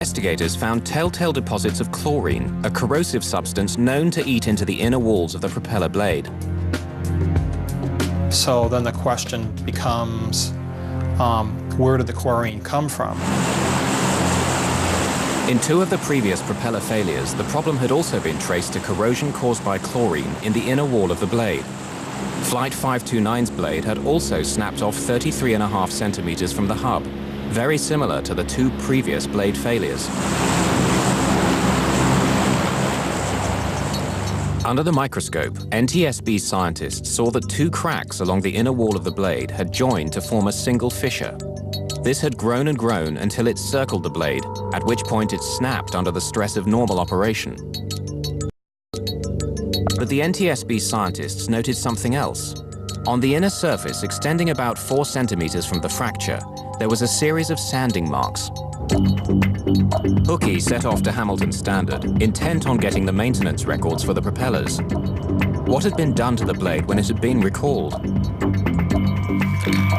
investigators found telltale deposits of chlorine, a corrosive substance known to eat into the inner walls of the propeller blade. So then the question becomes, where did the chlorine come from? In 2 of the previous propeller failures, the problem had also been traced to corrosion caused by chlorine in the inner wall of the blade. Flight 529's blade had also snapped off 33.5 centimeters from the hub, very similar to the 2 previous blade failures. Under the microscope, NTSB scientists saw that 2 cracks along the inner wall of the blade had joined to form a single fissure. This had grown and grown until it circled the blade, at which point it snapped under the stress of normal operation. But the NTSB scientists noted something else. On the inner surface, extending about 4 centimeters from the fracture, there was a series of sanding marks. Hookey set off to Hamilton Standard, intent on getting the maintenance records for the propellers. What had been done to the blade when it had been recalled?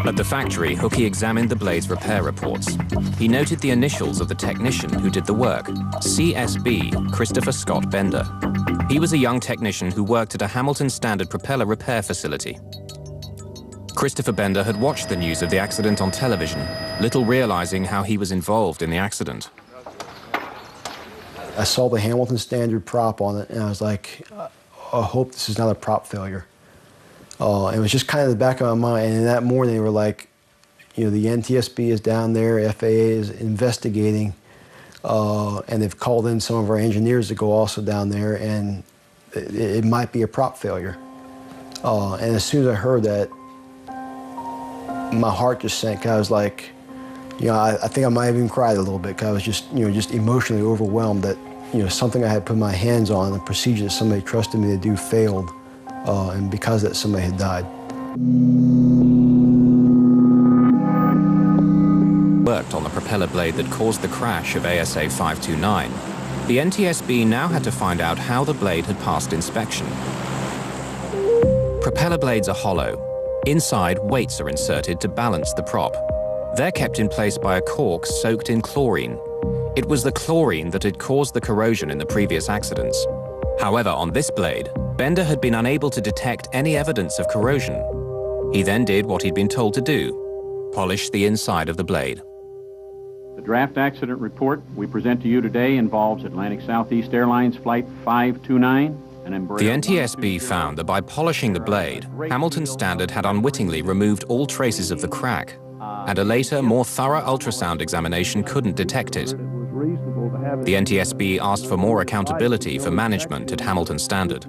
At the factory, Hookey examined the blade's repair reports. He noted the initials of the technician who did the work, CSB, Christopher Scott Bender. He was a young technician who worked at a Hamilton Standard propeller repair facility. Christopher Bender had watched the news of the accident on television, little realizing how he was involved in the accident. I saw the Hamilton Standard prop on it, and I was like, I hope this is not a prop failure. It was just kind of the back of my mind, and that morning they were like, you know, the NTSB is down there, FAA is investigating, and they've called in some of our engineers to go also down there, and it might be a prop failure. And as soon as I heard that, my heart just sank. I was like, you know, I think I might have even cried a little bit, because I was just, you know, just emotionally overwhelmed that, you know, something I had put my hands on, the procedure that somebody trusted me to do failed. And because of that, somebody had died. Worked on the propeller blade that caused the crash of ASA 529. The NTSB now had to find out how the blade had passed inspection. Propeller blades are hollow. Inside, weights are inserted to balance the prop. They're kept in place by a cork soaked in chlorine. It was the chlorine that had caused the corrosion in the previous accidents. However, on this blade, Bender had been unable to detect any evidence of corrosion. He then did what he'd been told to do: polish the inside of the blade. The draft accident report we present to you today involves Atlantic Southeast Airlines Flight 529. The NTSB found that by polishing the blade, Hamilton Standard had unwittingly removed all traces of the crack, and a later, more thorough ultrasound examination couldn't detect it. The NTSB asked for more accountability for management at Hamilton Standard.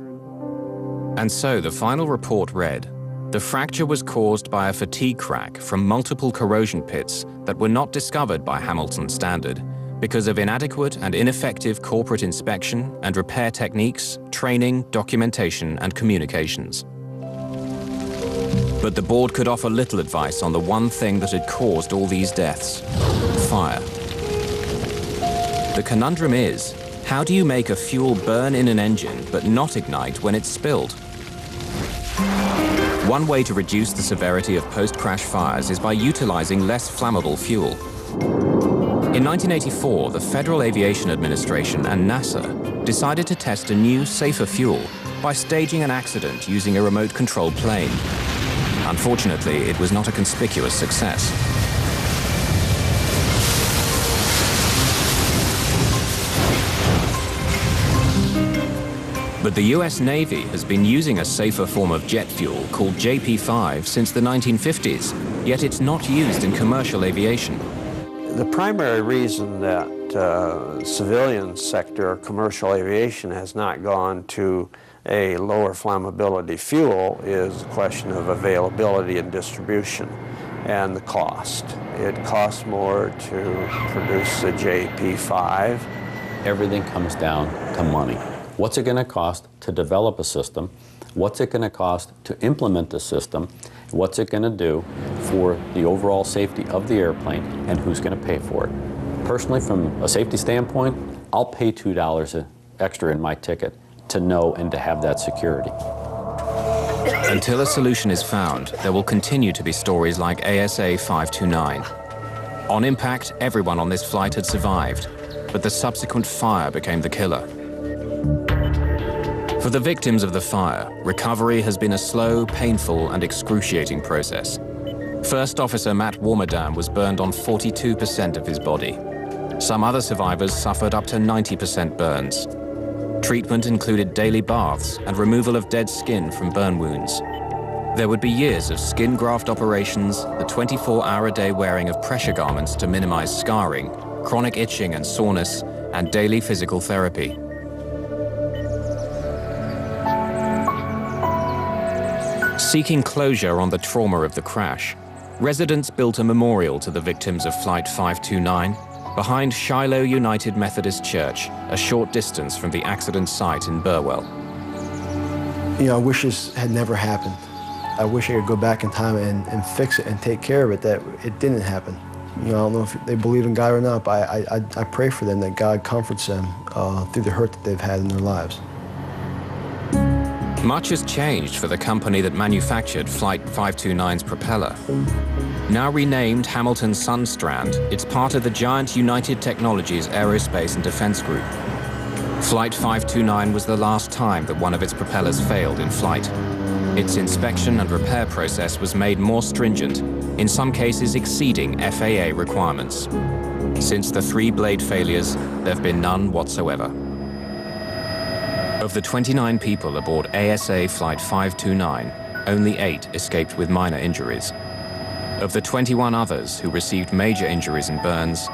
And so the final report read, the fracture was caused by a fatigue crack from multiple corrosion pits that were not discovered by Hamilton Standard because of inadequate and ineffective corporate inspection and repair techniques, training, documentation, and communications. But the board could offer little advice on the one thing that had caused all these deaths: fire. The conundrum is, how do you make a fuel burn in an engine but not ignite when it's spilled? One way to reduce the severity of post-crash fires is by utilizing less flammable fuel. In 1984, the Federal Aviation Administration and NASA decided to test a new, safer fuel by staging an accident using a remote-controlled plane. Unfortunately, it was not a conspicuous success. But the US Navy has been using a safer form of jet fuel called JP5 since the 1950s, yet it's not used in commercial aviation. The primary reason that civilian sector, commercial aviation, has not gone to a lower flammability fuel is a question of availability and distribution and the cost. It costs more to produce the JP5. Everything comes down to money. What's it going to cost to develop a system? What's it going to cost to implement the system? What's it going to do for the overall safety of the airplane, and who's going to pay for it? Personally, from a safety standpoint, I'll pay $2 extra in my ticket to know and to have that security. Until a solution is found, there will continue to be stories like ASA 529. On impact, everyone on this flight had survived. but the subsequent fire became the killer. For the victims of the fire, recovery has been a slow, painful, and excruciating process. First Officer Matt Warmerdam was burned on 42% of his body. Some other survivors suffered up to 90% burns. Treatment included daily baths and removal of dead skin from burn wounds. There would be years of skin graft operations, the 24-hour-a-day wearing of pressure garments to minimize scarring, chronic itching and soreness, and daily physical therapy. Seeking closure on the trauma of the crash, residents built a memorial to the victims of Flight 529 behind Shiloh United Methodist Church, a short distance from the accident site in Burwell. You know, I wish this had never happened. I wish I could go back in time and fix it and take care of it, that it didn't happen. You know, I don't know if they believe in God or not, but I pray for them that God comforts them through the hurt that they've had in their lives. Much has changed for the company that manufactured Flight 529's propeller. Now renamed Hamilton Sundstrand, it's part of the giant United Technologies Aerospace and Defense Group. Flight 529 was the last time that one of its propellers failed in flight. Its inspection and repair process was made more stringent, in some cases exceeding FAA requirements. Since the 3 blade failures, there have been none whatsoever. Of the 29 people aboard ASA Flight 529, only 8 escaped with minor injuries. Of the 21 others who received major injuries and burns,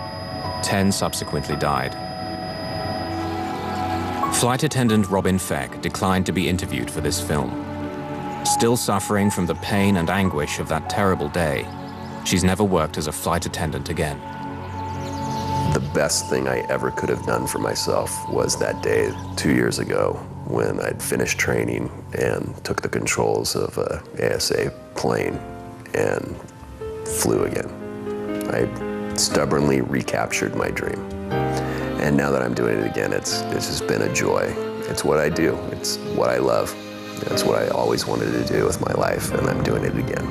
10 subsequently died. Flight attendant Robin Feck declined to be interviewed for this film. Still suffering from the pain and anguish of that terrible day, she's never worked as a flight attendant again. The best thing I ever could have done for myself was that day 2 years ago when I'd finished training and took the controls of an ASA plane and flew again. I stubbornly recaptured my dream. And now that I'm doing it again, it's just been a joy. It's what I do. It's what I love. It's what I always wanted to do with my life, and I'm doing it again.